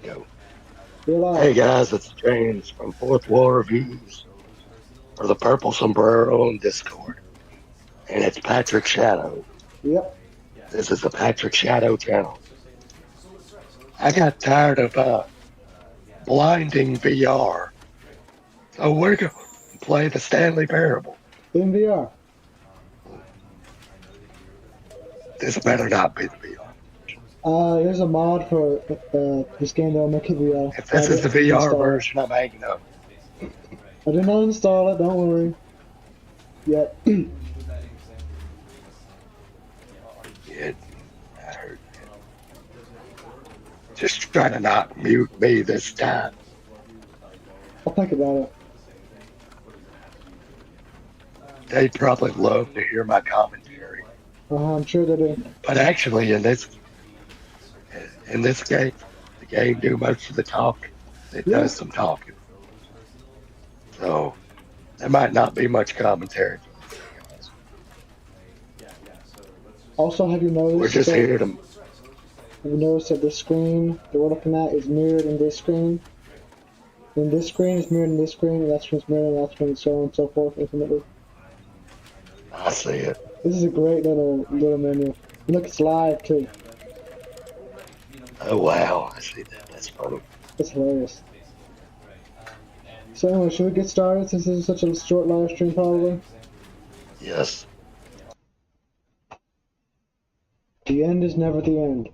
Go. You're Hey live. guys, it's James from Fourth Wall Reviews for the Purple Sombrero on Discord. And it's Patrick Shadow. Yep. This is the Patrick Shadow channel. I got tired of blinding VR, so we're going to play the Stanley Parable. In VR. This better not be the VR. There's a mod for this game that'll make it VR. If I this is the did VR install it. version, I'm hanging up. I did not install it. Don't worry. Yet. It, I heard it. Just try to not mute me this time. I'll think about it. They'd probably love to hear my commentary. I'm sure they do. But actually, in this game, the game do most of the talking. It Yeah. does some talking, so there might not be much commentary for the three of us. Also, have you We're noticed just that here to. this screen that we're looking at is mirrored in this screen? And this screen is mirrored in this screen, and that screen is mirrored in that screen, and so on and so forth, infinitely. I see it. This is a great little menu. Look, it's live too. Oh wow, I see that. That's funny. It's hilarious. So anyway, should we get started since this is such a short live stream probably? Yes. The end is never the end.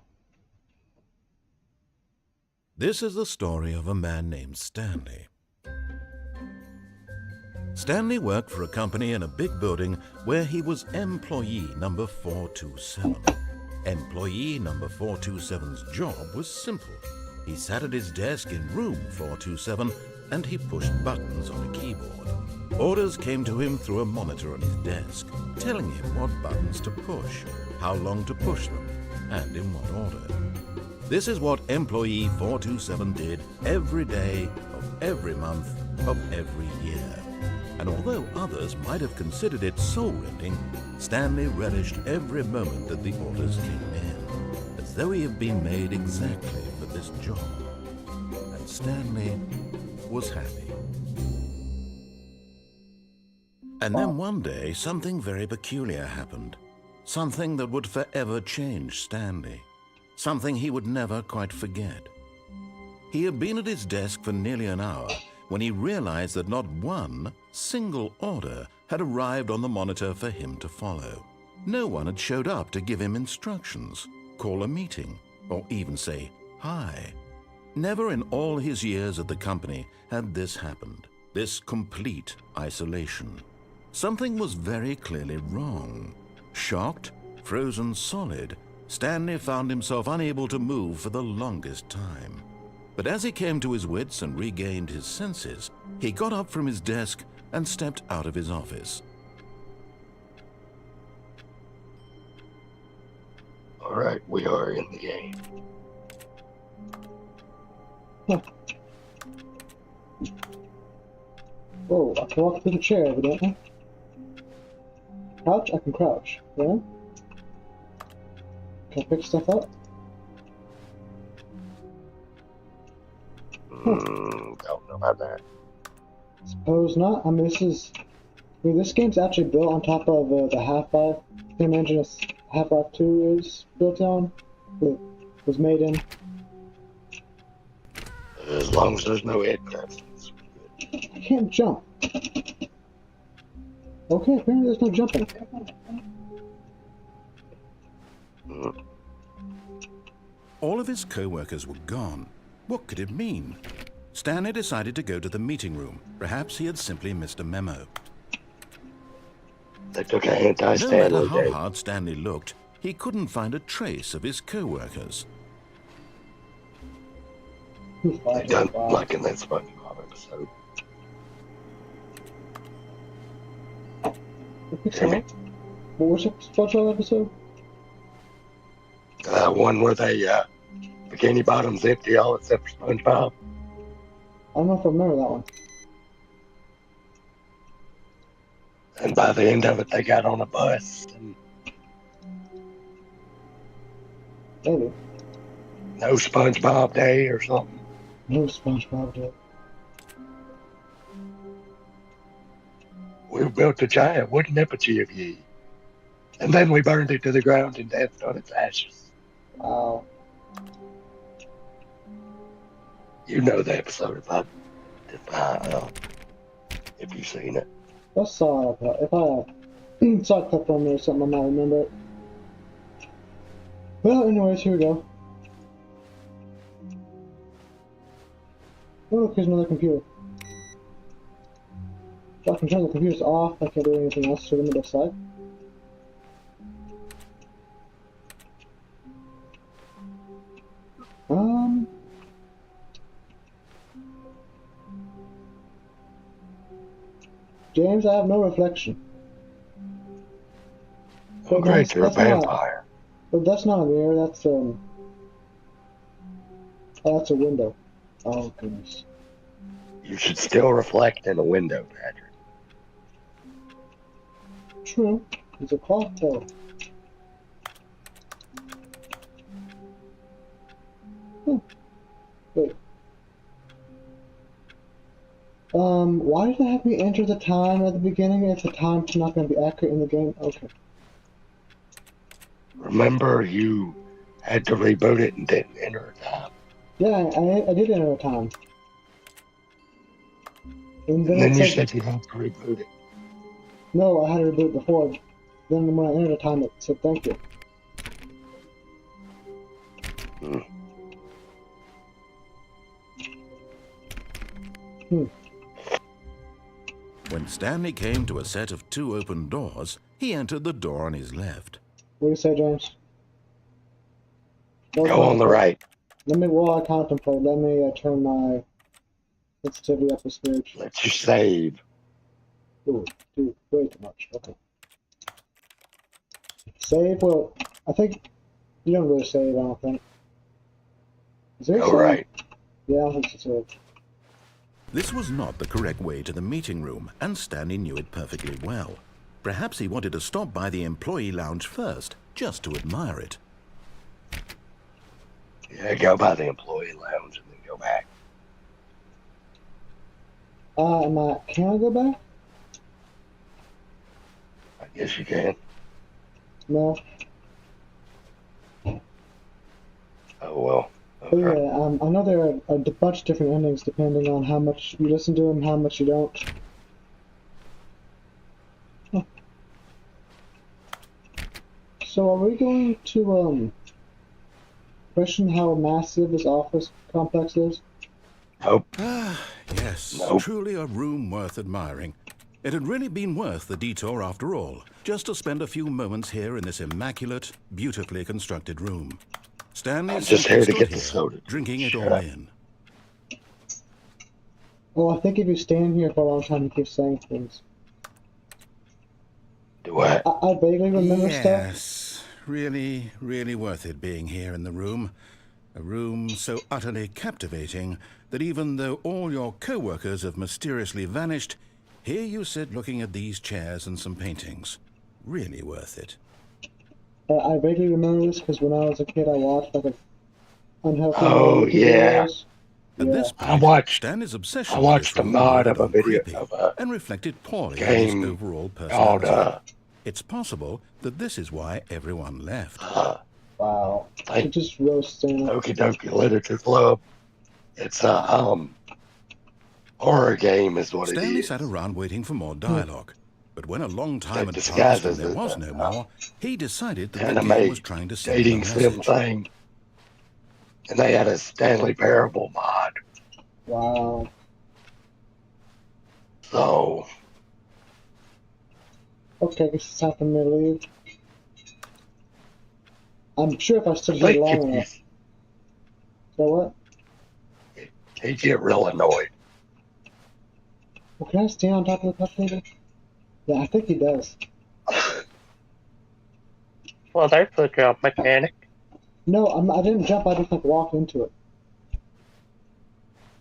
This is the story of a man named Stanley. Stanley worked for a company in a big building where he was employee number 427. Employee number 427's job was simple. He sat at his desk in room 427 and he pushed buttons on a keyboard. Orders came to him through a monitor on his desk, telling him what buttons to push, how long to push them, and in what order. This is what employee 427 did every day of every month of every year. And although others might have considered it soul-rending, Stanley relished every moment that the orders came in, as though he had been made exactly for this job. And Stanley was happy. And then one day, something very peculiar happened. Something that would forever change Stanley. Something he would never quite forget. He had been at his desk for nearly an hour when he realized that not one single order had arrived on the monitor for him to follow. No one had showed up to give him instructions, call a meeting, or even say hi. Never in all his years at the company had this happened, this complete isolation. Something was very clearly wrong. Shocked, frozen solid, Stanley found himself unable to move for the longest time. But as he came to his wits and regained his senses, he got up from his desk and stepped out of his office. All right, we are in the game. Whoa, I can walk through the chair, evidently. Crouch? I can crouch. Yeah? Can I pick stuff up? Don't know about that. Suppose not. I mean, this game's actually built on top of the Half-Life. Same engine as Half-Life 2 is built on. It was made in. As long as there's no head cuts. I can't jump. Okay, apparently there's no jumping. All of his co-workers were gone. What could it mean? Stanley decided to go to the meeting room. Perhaps he had simply missed a memo. They took an No matter anti-Stanley how day. hard Stanley looked, he couldn't find a trace of his co-workers. They done like in that SpongeBob episode. What was it? SpongeBob episode? One where they bikini bottoms empty all except for SpongeBob. I don't know if I remember that one. And by the end of it, they got on a bus. And Maybe. no SpongeBob day or something. No SpongeBob did. We built a giant wooden effigy of ye, and then we burned it to the ground and danced on its ashes. Wow. You know the episode if you've seen it. I saw it, but if I saw a clip from it or something, I might remember it. Well, anyways, here we go. Oh, look, here's another computer. So I can turn the computers off. I can't do anything else to them to the side. James, I have no reflection. Oh, great, you're a vampire. But that's not a mirror, that's oh, that's a window. Oh goodness. You should still reflect in a window, Patrick. True. It's a clock though. Wait. Why did it have me enter the time at the beginning if the time's not going to be accurate in the game? Okay. Remember, you had to reboot it and didn't enter a time. Yeah, I did enter a time. And then you said you had to reboot it. No, I had to reboot before. Then when I entered the time, it said thank you. When Stanley came to a set of 2 open doors, he entered the door on his left. What do you say, James? Go on the right. Let me, while I contemplate, let me turn my sensitivity up a smidge. Let you save. Ooh, dude, way too much. Okay. Save? Well, I think you don't really save, I don't think. Is there Go right. Yeah, I think so. This was not the correct way to the meeting room, and Stanley knew it perfectly well. Perhaps he wanted to stop by the employee lounge first, just to admire it. Yeah, go by the employee lounge and then go back. Can I go back? I guess you can. No. Oh, well. Okay. But yeah, I know there are a bunch of different endings depending on how much you listen to them, how much you don't. Huh. So are we going to, question how massive this office complex is? Nope. Yes, Nope. Truly a room worth admiring. It had really been worth the detour after all, just to spend a few moments here in this immaculate, beautifully constructed room. Stanley I'm just here to get the here, soda. drinking it all in. Well, I think if you stand here for a long time, you keep saying things. Do what? I vaguely remember stuff. Yes, really, really worth it being here in the room. A room so utterly captivating that even though all your co-workers have mysteriously vanished, here you sit looking at these chairs and some paintings. Really worth it. I vaguely remember this because when I was a kid, I watched like an unhealthy. Oh, yeah. At this point, I watched Stanley's obsession I watched with a this mod room of a grew video creepy of a and reflected poorly on game his overall called personality. It's possible that this is why everyone left. Wow. like It just roasts Stanley. Okie Dokie Literature Club. It's a horror game is what Stanley it is. sat around waiting for more dialogue. But when a long time That had passed and disguises there it was as no a more, he decided that the anime game was trying to send him a dating sim message. thing. And they had a Stanley Parable mod. Wow. So Okay, I guess it's time for me to leave. I'm sure if I stood here like long enough. So what? he get real annoyed. Well, can I stand on top of the cup table? Yeah, I think he does. Well, there's the jump mechanic. No, I didn't jump, I just like walked into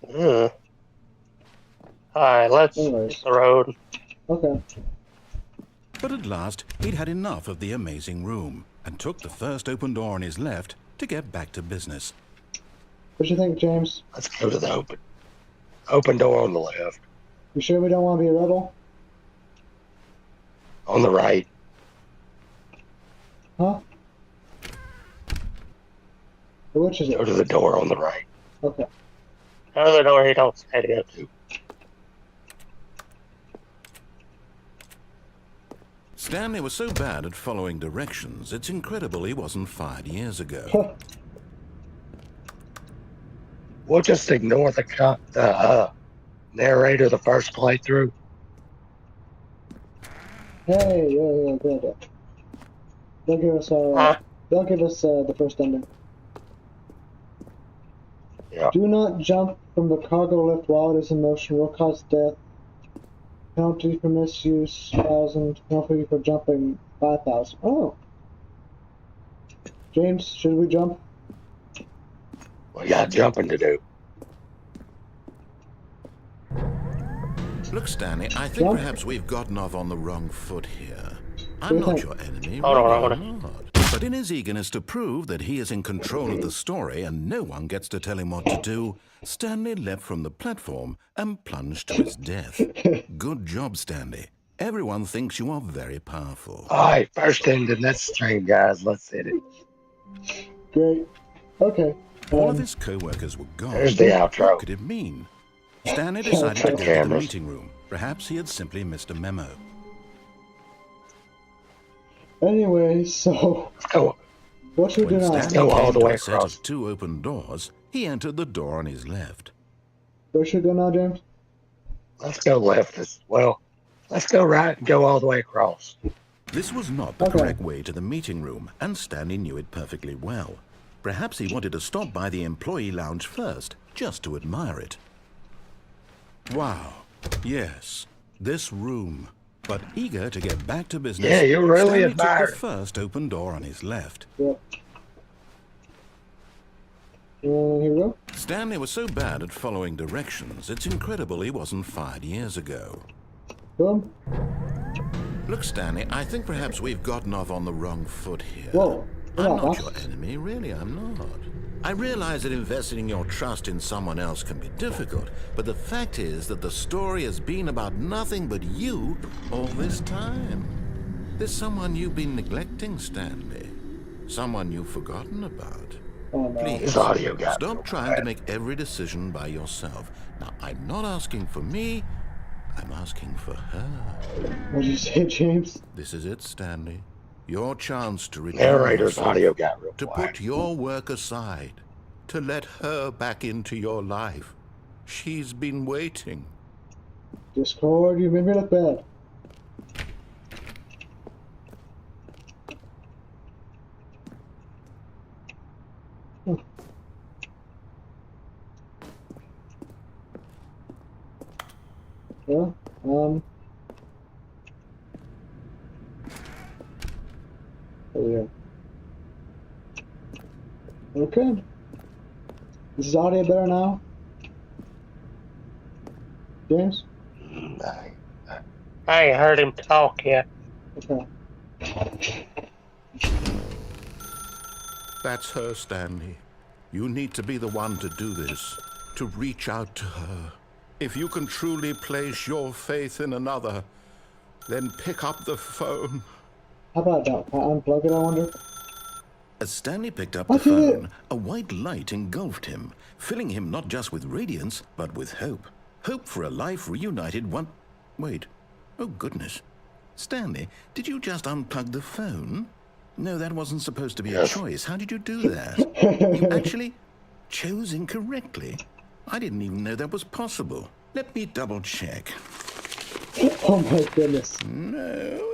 it. Alright, let's Anyways. hit the road. Okay. But at last, he'd had enough of the amazing room and took the first open door on his left to get back to business. What you think, James? Let's go to the open door on the left. You sure we don't want to be a rebel? On the right. Huh? Which is Go it? to the door on the right. Okay. Go to the door he don't say to go to. Stanley was so bad at following directions, it's incredible he wasn't fired years ago. Huh. We'll just ignore the narrator the first playthrough. Hey, yeah, good. They'll give us the first ending. Yeah. Do not jump from the cargo lift while it is in motion. Will cause death. Penalty for misuse 1,000. Penalty for jumping 5,000. Oh. James, should we jump? We got jumping to do. Look, Stanley, I think Jump. perhaps we've gotten off on the wrong foot here. I'm not Okay. your enemy, Hold on, really, hold I'm not. But in his eagerness to prove that he is in control of the story and no one gets to tell him what to do, Stanley leapt from the platform and plunged to his death. Good job, Stanley. Everyone thinks you are very powerful. All right, first end in this stream, guys. Let's hit it. Great. Okay. All of his co-workers were gone. There's the outro. What could it mean? Stanley decided to go to the Cameras. meeting room. Perhaps he had simply missed a memo. Anyway, so Let's go. what should we do When now? Stanley go all came the to way a set across. of two open doors, he entered the door on his left. Where should we go now, James? Let's go left. Let's go right and go all the way across. This was not the Okay. correct way to the meeting room, and Stanley knew it perfectly well. Perhaps he wanted to stop by the employee lounge first, just to admire it. Wow. Yes, this room. But eager to get back to business, Yeah, you really Stanley admire took the it. first open door on his left. Yep. Here we go. Stanley was so bad at following directions, it's incredible he wasn't fired years ago. Boom. Look, Stanley, I think perhaps we've gotten off on the wrong foot here. Whoa. I'm Yeah, not that's- your enemy, really, I'm not. I realize that investing your trust in someone else can be difficult, but the fact is that the story has been about nothing but you all this time. There's someone you've been neglecting, Stanley. Someone you've forgotten about. Oh no. Please, His audio got stop real trying to bad. make every decision by yourself. Now, I'm not asking for me, I'm asking for her. What did you say, James? This is it, Stanley. Your chance to redeem Narrator's yourself, audio got real to quiet. put your work aside, to let her back into your life. She's been waiting. Discord, you made me look bad. Yeah, there we go. Okay. Is his audio better now? James? I ain't heard him talk yet. Okay. That's her, Stanley. You need to be the one to do this, to reach out to her. If you can truly place your faith in another, then pick up the phone. How about that? Can I unplug it, I wonder? As Stanley picked up I the did it. phone, a white light engulfed him, filling him not just with radiance, but with hope. Hope for a life reunited one... Wait. Oh, goodness. Stanley, did you just unplug the phone? No, that wasn't supposed to be a Yes. choice. How did you do that? You actually chose incorrectly. I didn't even know that was possible. Let me double check. Oh my goodness. No,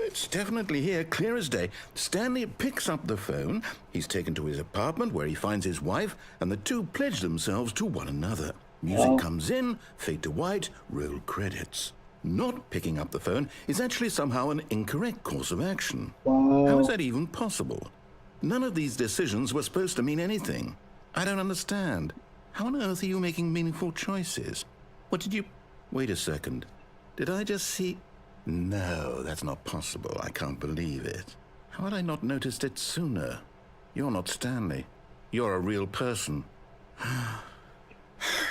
it's definitely here, clear as day. Stanley picks up the phone. He's taken to his apartment where he finds his wife, and the two pledge themselves to one another. Music comes in, fade to white, roll credits. Not picking up the phone is actually somehow an incorrect course of action. Wow. How is that even possible? None of these decisions were supposed to mean anything. I don't understand. How on earth are you making meaningful choices? What did you... Wait a second. Did I just see... No, that's not possible. I can't believe it. How had I not noticed it sooner? You're not Stanley. You're a real person.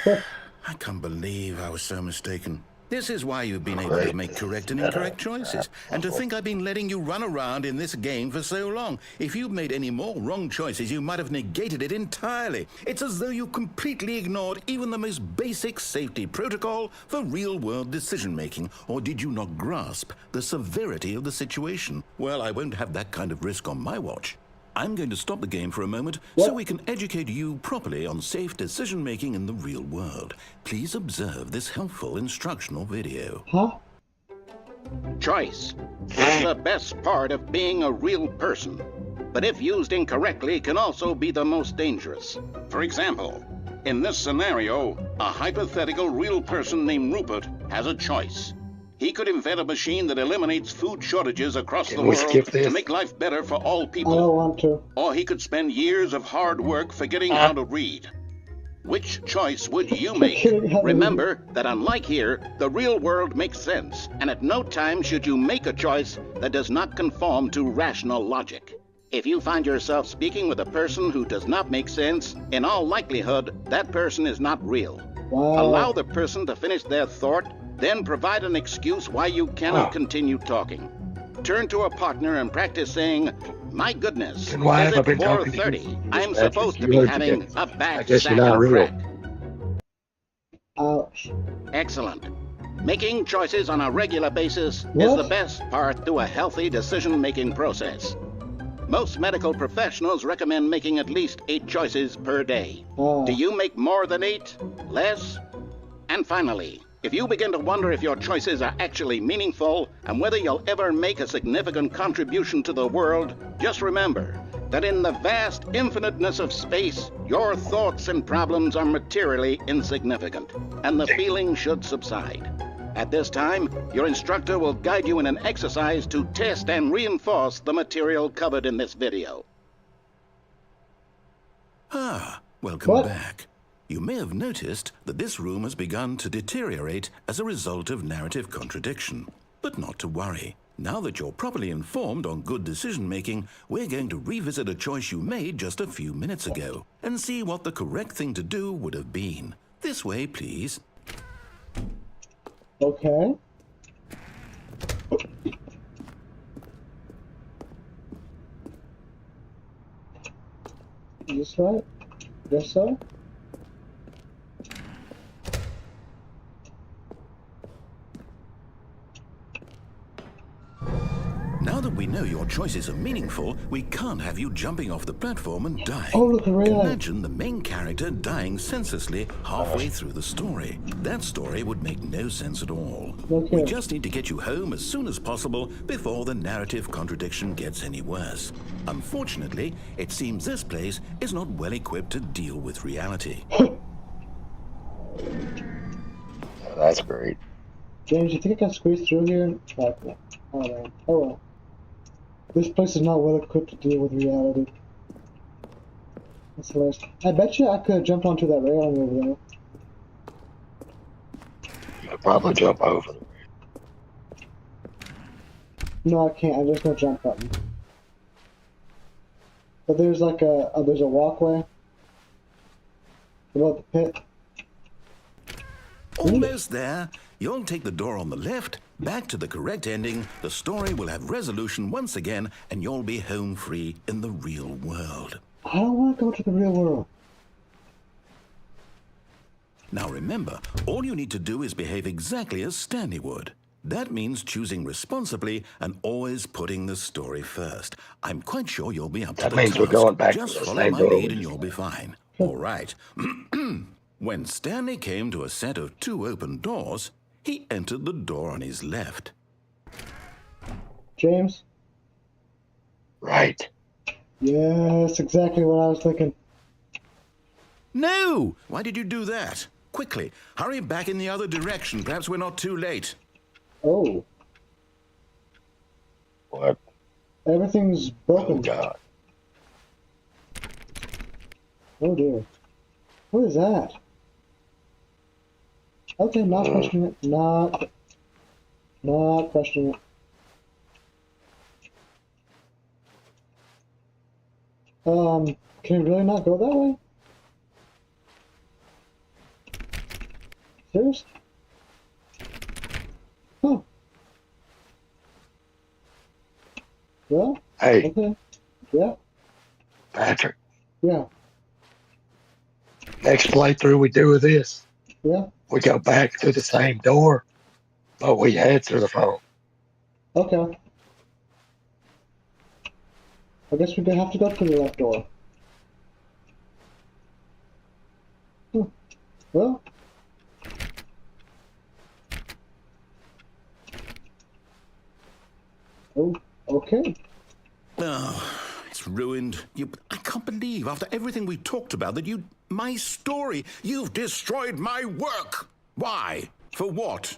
I can't believe I was so mistaken. This is why you've been able to Great. make correct and incorrect choices. And to think I've been letting you run around in this game for so long. If you'd made any more wrong choices, you might have negated it entirely. It's as though you completely ignored even the most basic safety protocol for real-world decision-making. Or did you not grasp the severity of the situation? Well, I won't have that kind of risk on my watch. I'm going to stop the game for a moment so we can educate you properly on safe decision-making in the real world. Please observe this helpful instructional video. Huh? Choice is the best part of being a real person, but if used incorrectly can also be the most dangerous. For example, in this scenario, a hypothetical real person named Rupert has a choice. He could invent a machine that eliminates food shortages across the world to make life better for all people. I don't want to. Or he could spend years of hard work forgetting how to read. Which choice would you make? Remember that unlike here, the real world makes sense, and at no time should you make a choice that does not conform to rational logic. If you find yourself speaking with a person who does not make sense, in all likelihood, that person is not real. Wow. Allow the person to finish their thought, then provide an excuse why you cannot continue talking. Turn to a partner and practice saying, "My goodness, Then why is have I it been talking to 4:30? you? I'm That's supposed to you be heard having today. a bad I guess sack you're not of real. crack." Ouch. Excellent. Making choices on a regular basis is the best part to a healthy decision-making process. Most medical professionals recommend making at least 8 choices per day. Do you make more than 8? Less? And finally, if you begin to wonder if your choices are actually meaningful and whether you'll ever make a significant contribution to the world, just remember that in the vast infiniteness of space, your thoughts and problems are materially insignificant, and the feeling should subside. At this time, your instructor will guide you in an exercise to test and reinforce the material covered in this video. Welcome back. You may have noticed that this room has begun to deteriorate as a result of narrative contradiction. But not to worry. Now that you're properly informed on good decision-making, we're going to revisit a choice you made just a few minutes ago and see what the correct thing to do would have been. This way, please. Okay. Is this right? Guess so? Now that we know your choices are meaningful, we can't have you jumping off the platform and dying. Oh, look, really? Imagine the main character dying senselessly halfway through the story. That story would make no sense at all. Okay. We just need to get you home as soon as possible before the narrative contradiction gets any worse. Unfortunately, it seems this place is not well equipped to deal with reality. That's great. James, you think I can squeeze through here? Oh, man. Oh, well. This place is not well equipped to deal with reality. That's hilarious. I bet you I could have jumped onto that railing over there. You could probably jump over. No, I can't. There's no jump button. But there's like there's a walkway above the pit. Almost there. You'll take the door on the left, back to the correct ending, the story will have resolution once again, and you'll be home free in the real world. I don't want to go to the real world. Now remember, all you need to do is behave exactly as Stanley would. That means choosing responsibly and always putting the story first. I'm quite sure you'll be up to the task. That means we're going back to Just the follow same my door lead we and just you'll be fine. All right. When Stanley came to a set of 2 open doors, he entered the door on his left. James? Right. Yes, exactly what I was thinking. No! Why did you do that? Quickly, hurry back in the other direction. Perhaps we're not too late. Oh. What? Everything's broken. Oh, God. Oh, dear. What is that? Okay, not questioning it. Not questioning it. Can it really not go that way? Seriously? Huh. Yeah? Hey, Okay. Yeah? Patrick, Yeah. next playthrough we do with this, Yeah? we go back to the same door, but we head through the phone. Okay. I guess we're gonna have to go through the left door. Well, oh, okay. Oh, it's ruined. I can't believe, after everything we talked about, that my story, you've destroyed my work. Why? For what?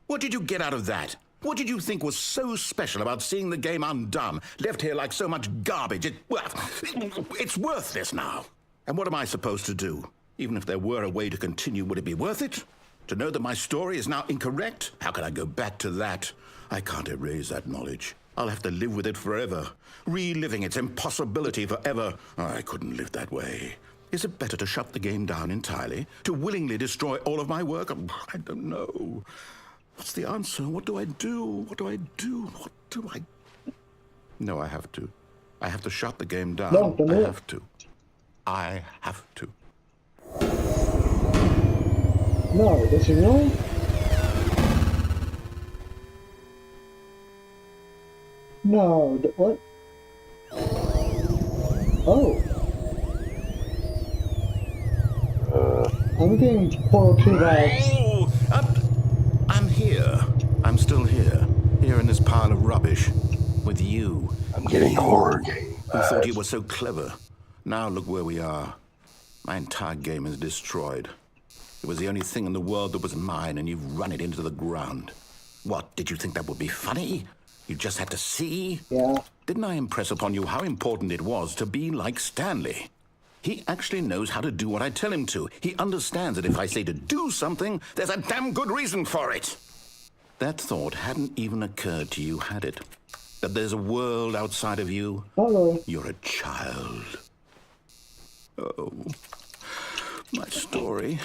What did you get out of that? What did you think was so special about seeing the game undone, left here like so much garbage? It's worthless now. And what am I supposed to do? Even if there were a way to continue, would it be worth it? To know that my story is now incorrect? How can I go back to that? I can't erase that knowledge. I'll have to live with it forever, reliving its impossibility forever. I couldn't live that way. Is it better to shut the game down entirely? To willingly destroy all of my work? I don't know. What's the answer? What do I do? What do I do? What do I... No, I have to. I have to shut the game down. No, don't do it. I have to. I have to. No, does he really? No, what? Oh. I'm getting Portal 2 vibes. Oh, I'm here. I'm still here. Here in this pile of rubbish. With you. I'm getting You, horror game who thought you vibes. were so clever. Now look where we are. My entire game is destroyed. It was the only thing in the world that was mine, and you've run it into the ground. What, did you think that would be funny? You just had to see? Yeah. Didn't I impress upon you how important it was to be like Stanley? He actually knows how to do what I tell him to. He understands that if I say to do something, there's a damn good reason for it. That thought hadn't even occurred to you, had it? That there's a world outside of you? Not really. You're a child. Oh, my story.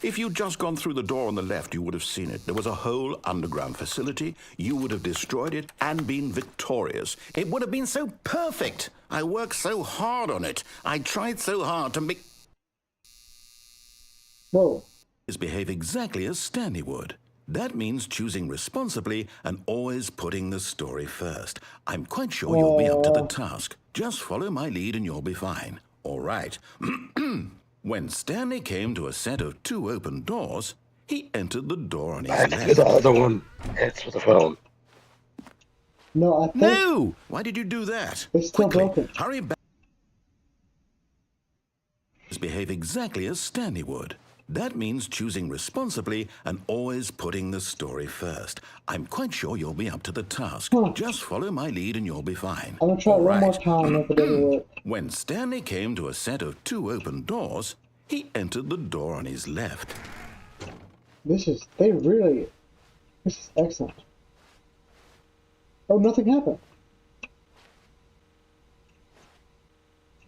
If you'd just gone through the door on the left, you would have seen it. There was a whole underground facility. You would have destroyed it and been victorious. It would have been so perfect. I worked so hard on it. I tried so hard to make... Whoa. behave exactly as Stanley would. That means choosing responsibly and always putting the story first. I'm quite sure you'll be up to the task. Just follow my lead and you'll be fine. All right. When Stanley came to a set of 2 open doors, he entered the door on his Back to left. the other one. Answer the phone. No, I think No! Why did you do that? it's still Quickly, broken. hurry back. Behave exactly as Stanley would. That means choosing responsibly and always putting the story first. I'm quite sure you'll be up to the task. Huh. Just follow my lead and you'll be fine. I'm gonna try it All one more right. time if it doesn't work. When Stanley came to a set of 2 open doors, he entered the door on his left. This is excellent. Oh, nothing happened.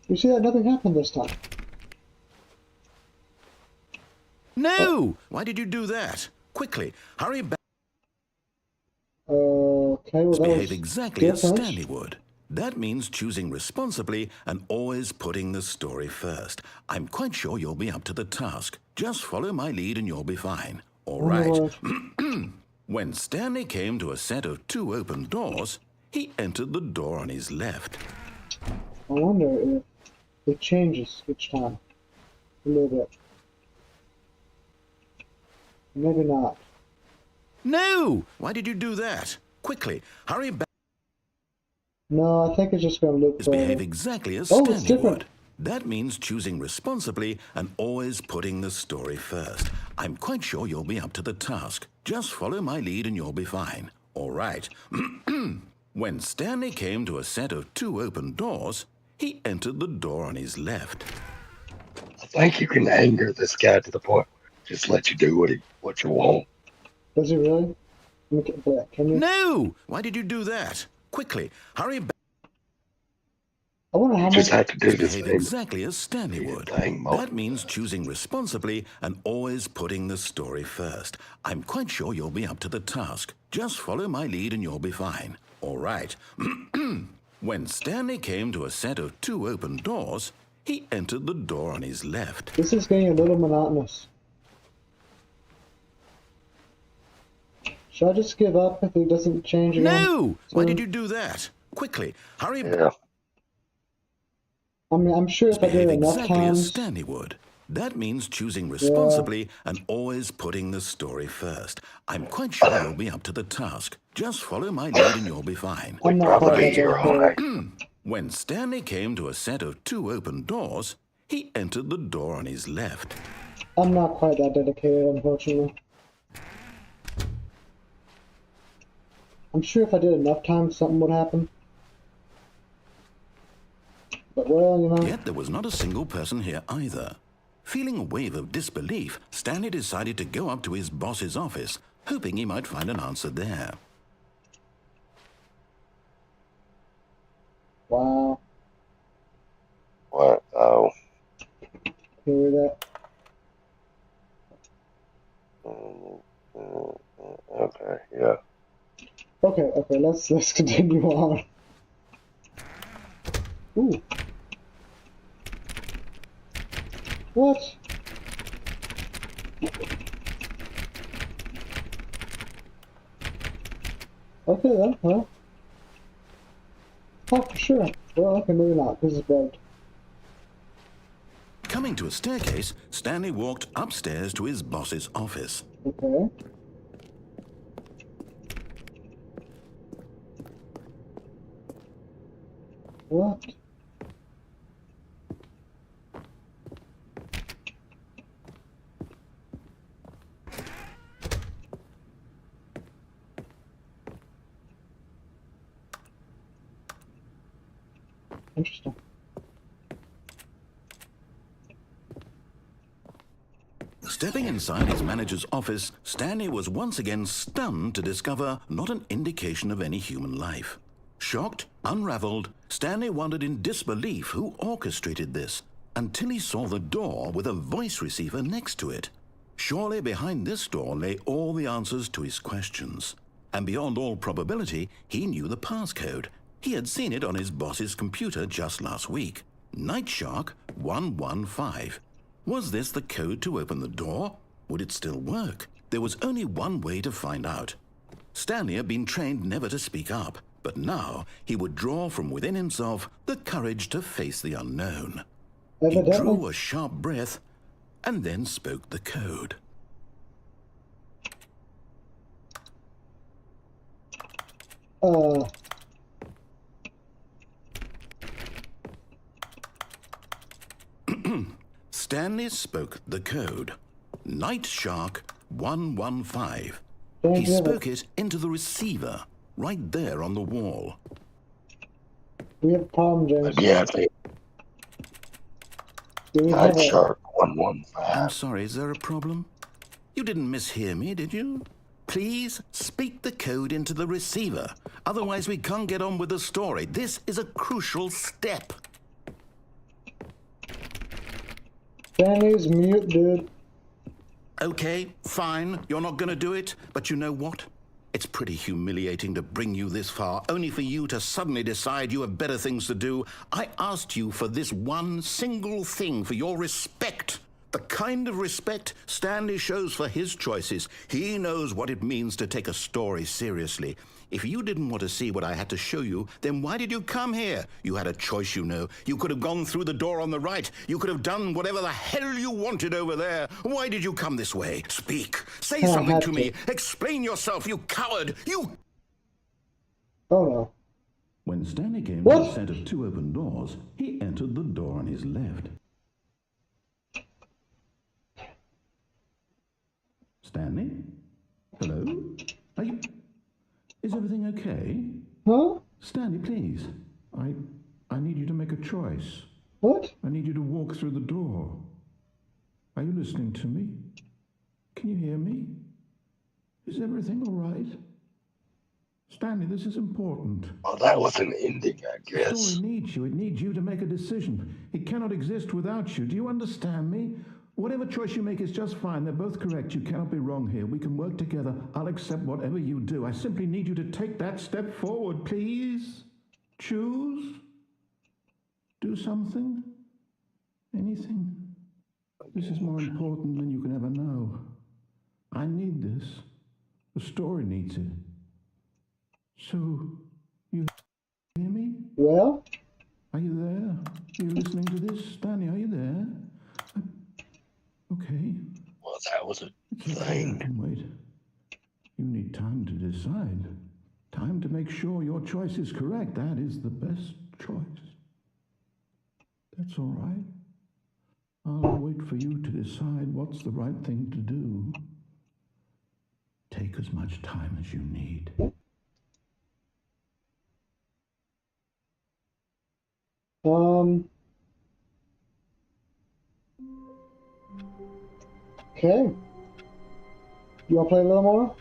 You see that? Nothing happened this time. No! Why did you do that? Quickly, hurry back. Okay, well that Behave was exactly as different. Stanley would. That means choosing responsibly and always putting the story first. I'm quite sure you'll be up to the task. Just follow my lead and you'll be fine. All right. Alright. When Stanley came to a set of 2 open doors, he entered the door on his left. I wonder if it changes each time. A little bit. Maybe not. No! Why did you do that? Quickly, hurry back. No, I think it's just gonna loop Behave forever. exactly as Oh, it's Stanley different. would. That means choosing responsibly and always putting the story first. I'm quite sure you'll be up to the task. Just follow my lead and you'll be fine. All right. When Stanley came to a set of 2 open doors, he entered the door on his left. I think you can anger this guy to the point where he just let you do what you want. Does he really? Let me get back. Can you? No! Why did you do that? Quickly, hurry back. I wonder how You just much. have to do the Behave same exactly as Stanley would. thing That multiple means times. choosing responsibly and always putting the story first. I'm quite sure you'll be up to the task. Just follow my lead and you'll be fine. All right. When Stanley came to a set of 2 open doors, he entered the door on his left. This is getting a little monotonous. Should I just give up if it doesn't change again? No! Why did you do that? Quickly, hurry back. Yeah. I mean, I'm sure if I did Behave it enough exactly as times. Stanley would. That means choosing responsibly and always putting the story first. I'm quite sure you'll be up to the task. Just follow my lead and you'll be fine. I'm not quite Probably that here all dedicated. night. When Stanley came to a set of 2 open doors, he entered the door on his left. I'm not quite that dedicated, unfortunately. I'm sure if I did enough times, something would happen. But well, you know. Yet there was not a single person here either. Feeling a wave of disbelief, Stanley decided to go up to his boss's office, hoping he might find an answer there. Wow. What? Oh. Hear that? Okay. Yeah. Okay, let's continue on. Ooh. What? Okay then, well. Oh, for sure. Well, okay, maybe not. This is bugged. Coming to a staircase, Stanley walked upstairs to his boss's office. Okay. What? Interesting. Stepping inside his manager's office, Stanley was once again stunned to discover not an indication of any human life. Shocked, unraveled, Stanley wondered in disbelief who orchestrated this, until he saw the door with a voice receiver next to it. Surely behind this door lay all the answers to his questions. And beyond all probability, he knew the passcode. He had seen it on his boss's computer just last week. Nightshark 115. Was this the code to open the door? Would it still work? There was only one way to find out. Stanley had been trained never to speak up, but now he would draw from within himself the courage to face the unknown. He drew a sharp breath and then spoke the code. Stanley spoke the code. Nightshark 115. He spoke it into the receiver, right there on the wall. We have a problem, James. Yeah. Nightshark I'm 115. sorry, is there a problem? You didn't mishear me, did you? Please speak the code into the receiver. Otherwise, we can't get on with the story. This is a crucial step. Stanley's mute, dude. Okay, fine, you're not going to do it, but you know what? It's pretty humiliating to bring you this far, only for you to suddenly decide you have better things to do. I asked you for this one single thing, for your respect. The kind of respect Stanley shows for his choices. He knows what it means to take a story seriously. If you didn't want to see what I had to show you, then why did you come here? You had a choice, you know. You could have gone through the door on the right. You could have done whatever the hell you wanted over there. Why did you come this way? Speak. Say something to me. Explain yourself, you coward. You... Oh no. When Stanley came to a set of 2 open doors, he entered the door on his left. Stanley? Hello? Are you... Is everything okay? Huh? Stanley, please. I need you to make a choice. What? I need you to walk through the door. Are you listening to me? Can you hear me? Is everything all right? Stanley, this is important. Well, that was an ending, I The story guess. needs you. It needs you to make a decision. It cannot exist without you. Do you understand me? Whatever choice you make is just fine. They're both correct. You cannot be wrong here. We can work together. I'll accept whatever you do. I simply need you to take that step forward, please. Choose. Do something. Anything. This is more important than you can ever know. I need this. The story needs it. So, you hear me? Well, Are you there? Are you listening to this? Stanley, are you there? Okay. Well, that was a It's okay. I thing. can wait. You need time to decide. Time to make sure your choice is correct. That is the best choice. That's all right. I'll wait for you to decide what's the right thing to do. Take as much time as you need. Okay. You wanna play a little more?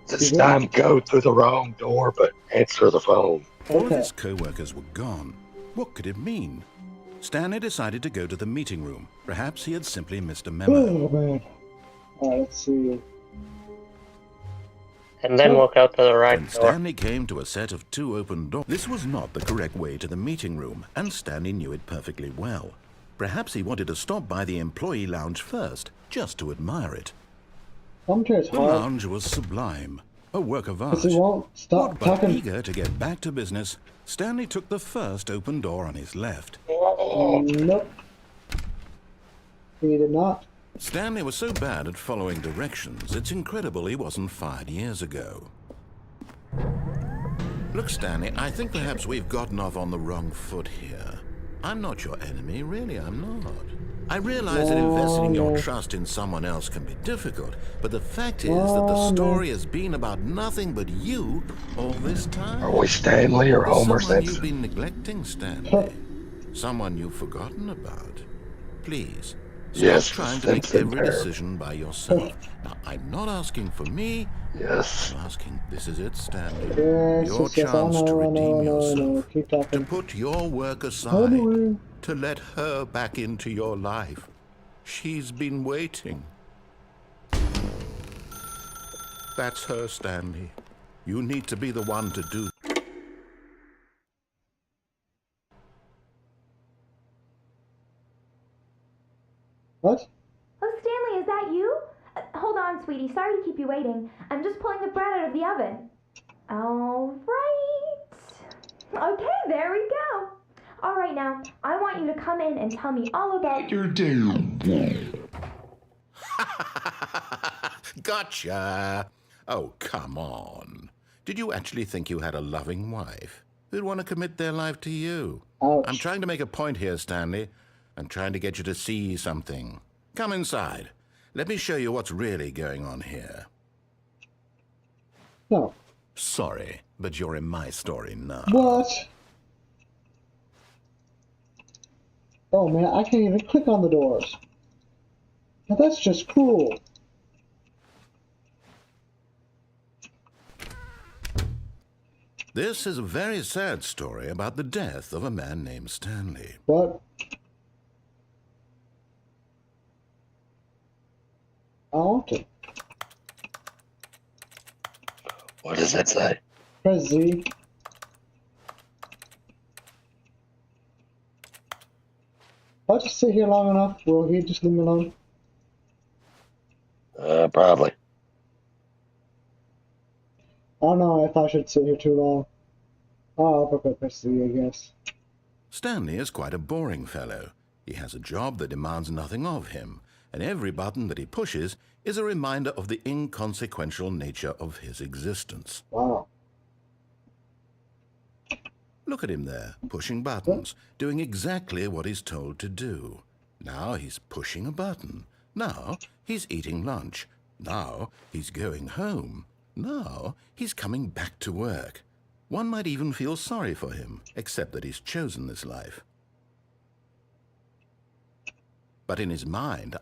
This time, go through the wrong door, but answer the phone. All of Okay. his co-workers were gone. What could it mean? Stanley decided to go to the meeting room. Perhaps he had simply missed a memo. Oh man. Alright, let's see. And then walk out to the right When door. Stanley came to a set of 2 open doors, this was not the correct way to the meeting room, and Stanley knew it perfectly well. Perhaps he wanted to stop by the employee lounge first, just to admire it. Commentary's The hard. lounge was sublime, a work of art. Because he won't stop But talking. eager to get back to business, Stanley took the first open door on his left. Nope. He did not. Stanley was so bad at following directions, it's incredible he wasn't fired years ago. Look, Stanley, I think perhaps we've gotten off on the wrong foot here. I'm not your enemy, really, I'm not. I realize that investing your trust in someone else can be difficult, but the fact is that the story has been about nothing but you all this time. Are we Stanley or There's Homer someone you've Simpson? been neglecting, Stanley. Someone you've forgotten about. Please, stop Yes, trying to make Simpson every pair. decision by yourself. Now, I'm not asking for me. Yes. I'm asking, this is it, Stanley. Yes, Your yes, yes, I chance to know, I redeem know, I know. yourself. Keep To talking. put your work How aside. do we? To let her back into your life. She's been waiting. That's her, Stanley. You need to be the one to do. What? Oh, Stanley, is that you? Hold on, sweetie. Sorry to keep you waiting. I'm just pulling the bread out of the oven. All right. Okay, there we go. All right, now, I want you to come in and tell me all about your Gotcha! Oh, come on. Did you actually think you had a loving wife who'd want to commit their life to you? Ouch. I'm trying to make a point here, Stanley. I'm trying to get you to see something. Come inside. Let me show you what's really going on here. No. Sorry, but you're in my story now. What? Oh man, I can't even click on the doors. Now that's just cruel. This is a very sad story about the death of a man named Stanley. What? I want to. What does it say? Press Z. If I just sit here long enough, will he just leave me alone? Probably. I don't know if I should sit here too long. Oh, I'll prefer press Z, I guess. Stanley is quite a boring fellow. He has a job that demands nothing of him, and every button that he pushes is a reminder of the inconsequential nature of his existence. Wow. Look at him there, pushing buttons, doing exactly what he's told to do. Now he's pushing a button. Now he's eating lunch. Now he's going home. Now he's coming back to work. One might even feel sorry for him, except that he's chosen this life. But in his mind,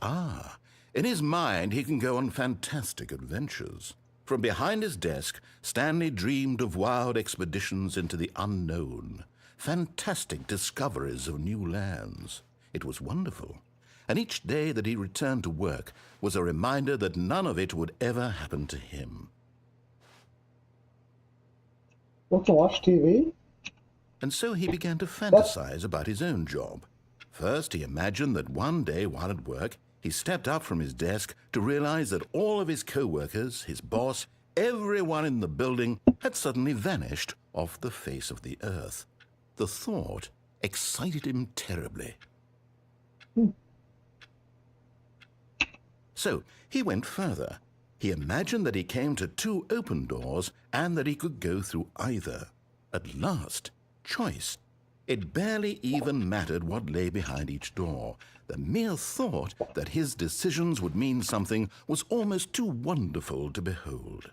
In his mind, he can go on fantastic adventures. From behind his desk, Stanley dreamed of wild expeditions into the unknown, fantastic discoveries of new lands. It was wonderful. And each day that he returned to work was a reminder that none of it would ever happen to him. Want to watch TV? And so he began to fantasize about his own job. First, he imagined that one day while at work, he stepped up from his desk to realize that all of his co-workers, his boss, everyone in the building had suddenly vanished off the face of the earth. The thought excited him terribly. So he went further. He imagined that he came to 2 open doors and that he could go through either. At last, choice. It barely even mattered what lay behind each door. The mere thought that his decisions would mean something was almost too wonderful to behold.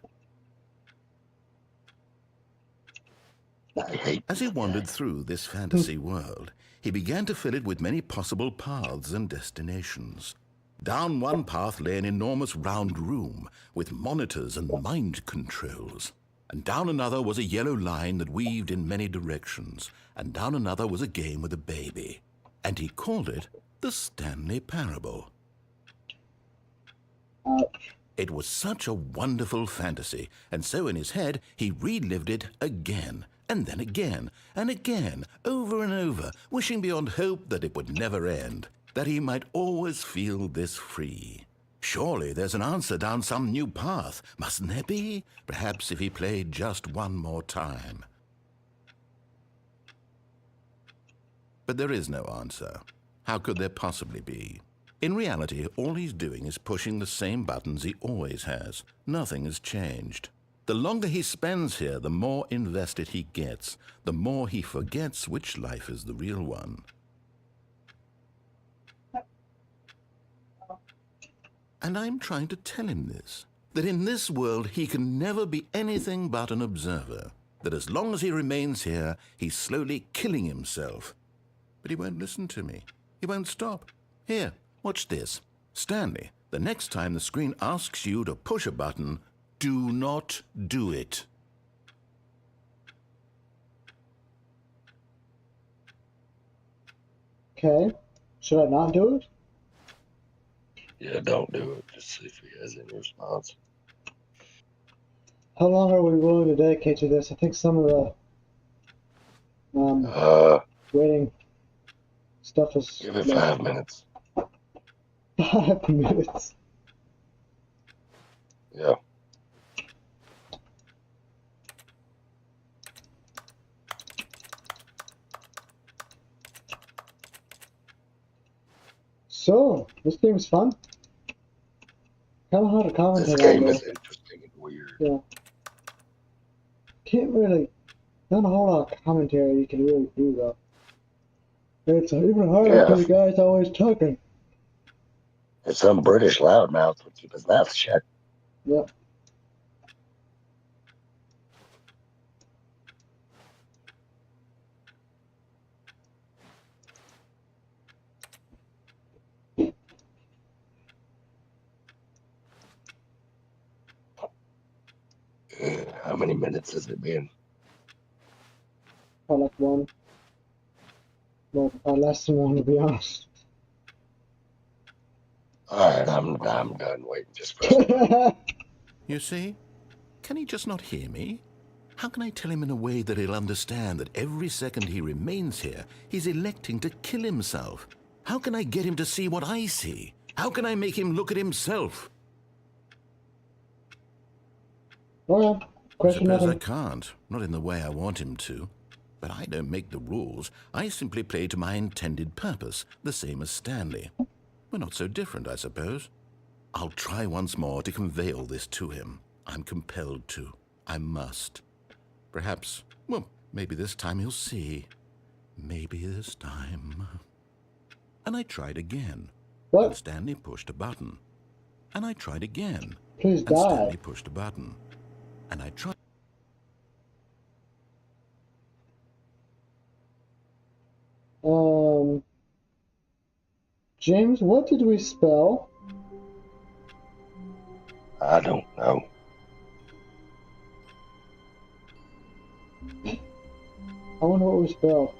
As he wandered through this fantasy world, he began to fill it with many possible paths and destinations. Down one path lay an enormous round room with monitors and mind controls. And down another was a yellow line that weaved in many directions. And down another was a game with a baby. And he called it the Stanley Parable. It was such a wonderful fantasy, and so in his head he relived it again, and then again, and again, over and over, wishing beyond hope that it would never end, that he might always feel this free. Surely there's an answer down some new path, mustn't there be? Perhaps if he played just one more time. But there is no answer. How could there possibly be? In reality, all he's doing is pushing the same buttons he always has. Nothing has changed. The longer he spends here, the more invested he gets, the more he forgets which life is the real one. And I'm trying to tell him this, that in this world he can never be anything but an observer, that as long as he remains here, he's slowly killing himself. But he won't listen to me. He won't stop. Here, watch this. Stanley, the next time the screen asks you to push a button, do not do it. Okay. Should I not do it? Yeah, don't do it. Just see if he has any response. How long are we willing to dedicate to this? I think some of the waiting stuff is... Give it 5 minutes. 5 minutes. Yeah. So, this game's fun. Kind of hard to commentate This on game it. is interesting and weird. Yeah. Can't really... Not a whole lot of commentary you can really do, though. It's even harder because the guy's always talking. It's some British loudmouth would keep his mouth shut. Yep. How many minutes has it been? I like one. Well, less than one, to be honest. Alright, I'm done waiting just for a second. You see? Can he just not hear me? How can I tell him in a way that he'll understand that every second he remains here, he's electing to kill himself? How can I get him to see what I see? How can I make him look at himself? Alright. I suppose I can't, not in the way I want him to. But I don't make the rules. I simply play to my intended purpose, the same as Stanley. We're not so different, I suppose. I'll try once more to convey all this to him. I'm compelled to. I must. Perhaps, well, maybe this time he'll see. Maybe this time. And I tried again. What? And Stanley pushed a button. And I tried again. Please And die. Stanley pushed a button. And I tried. James, what did we spell? I don't know. I wonder what we spelled.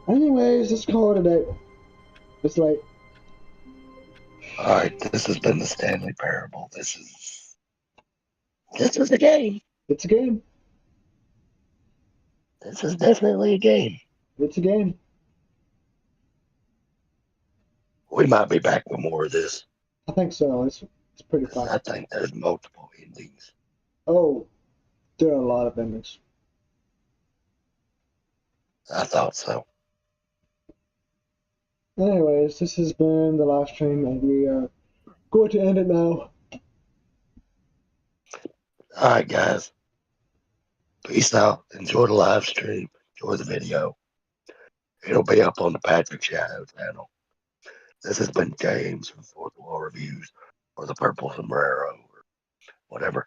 Anyways, let's call it a day. It's late. All right, this has been the Stanley Parable. This is a game. It's a game. This is definitely a game. It's a game. We might be back with more of this. I think so. It's pretty fun. I think there's multiple endings. Oh, there are a lot of endings. I thought so. Anyways, this has been the live stream, and we are going to end it now. All right, guys. Peace out. Enjoy the live stream. Enjoy the video. It'll be up on the Patrick Shadow channel. This has been James from Fourth Wall Reviews, or the Purple Sombrero, or whatever.